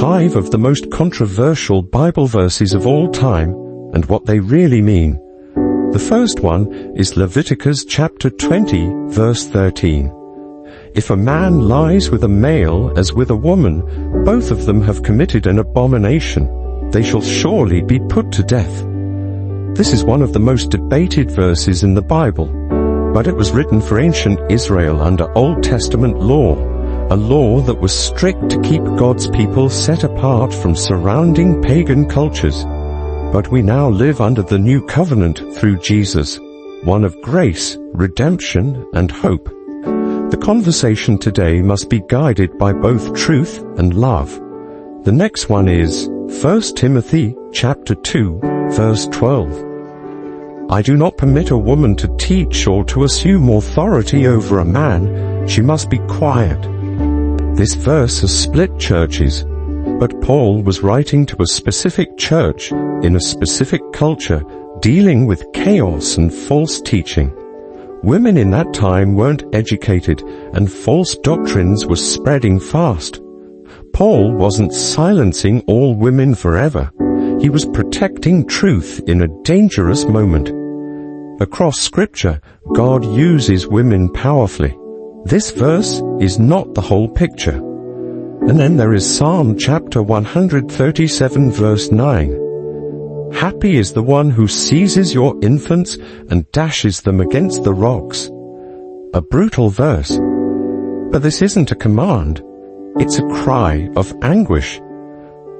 5 of the most controversial Bible verses of all time and what they really mean. The first one is Leviticus chapter 20, verse 13. If a man lies with a male as with a woman, both of them have committed an abomination. They shall surely be put to death. This is one of the most debated verses in the Bible, but it was written for ancient Israel under Old Testament law, a law that was strict to keep God's people set apart from surrounding pagan cultures. But we now live under the new covenant through Jesus, one of grace, redemption, and hope. The conversation today must be guided by both truth and love. The next one is 1 Timothy chapter 2, verse 12. I do not permit a woman to teach or to assume authority over a man. She must be quiet. This verse has split churches, but Paul was writing to a specific church in a specific culture dealing with chaos and false teaching. Women in that time weren't educated and false doctrines were spreading fast. Paul wasn't silencing all women forever. He was protecting truth in a dangerous moment. Across Scripture, God uses women powerfully. This verse is not the whole picture. And then there is Psalm chapter 137 verse 9. Happy is the one who seizes your infants and dashes them against the rocks. A brutal verse. But this isn't a command. It's a cry of anguish.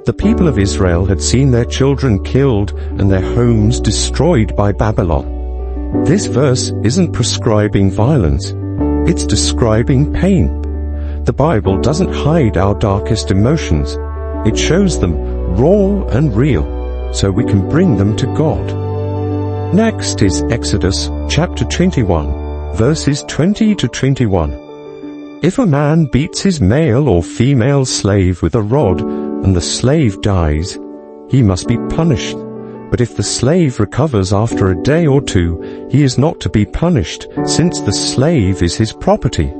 The people of Israel had seen their children killed and their homes destroyed by Babylon. This verse isn't prescribing violence. It's describing pain. The Bible doesn't hide our darkest emotions. It shows them raw and real, so we can bring them to God. Next is Exodus chapter 21, verses 20 to 21. If a man beats his male or female slave with a rod, and the slave dies, he must be punished. But if the slave recovers after a day or two, he is not to be punished, since the slave is his property.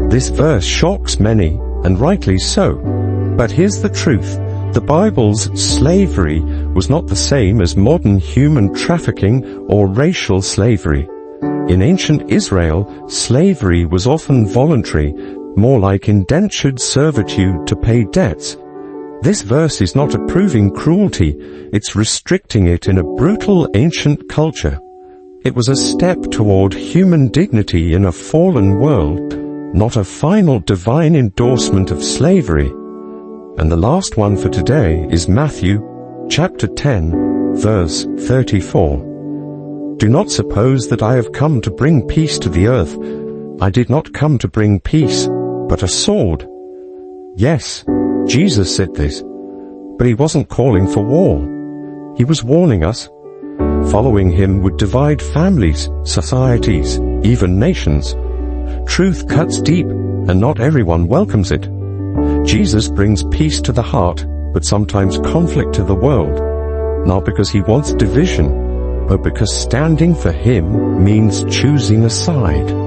This verse shocks many, and rightly so. But here's the truth. The Bible's slavery was not the same as modern human trafficking or racial slavery. In ancient Israel, slavery was often voluntary, more like indentured servitude to pay debts. This verse is not approving cruelty, it's restricting it in a brutal ancient culture. It was a step toward human dignity in a fallen world, not a final divine endorsement of slavery. And the last one for today is Matthew chapter 10, verse 34. Do not suppose that I have come to bring peace to the earth. I did not come to bring peace, but a sword. Yes, Jesus said this, but he wasn't calling for war. He was warning us. Following him would divide families, societies, even nations. Truth cuts deep, and not everyone welcomes it. Jesus brings peace to the heart, but sometimes conflict to the world, not because he wants division, but because standing for him means choosing a side.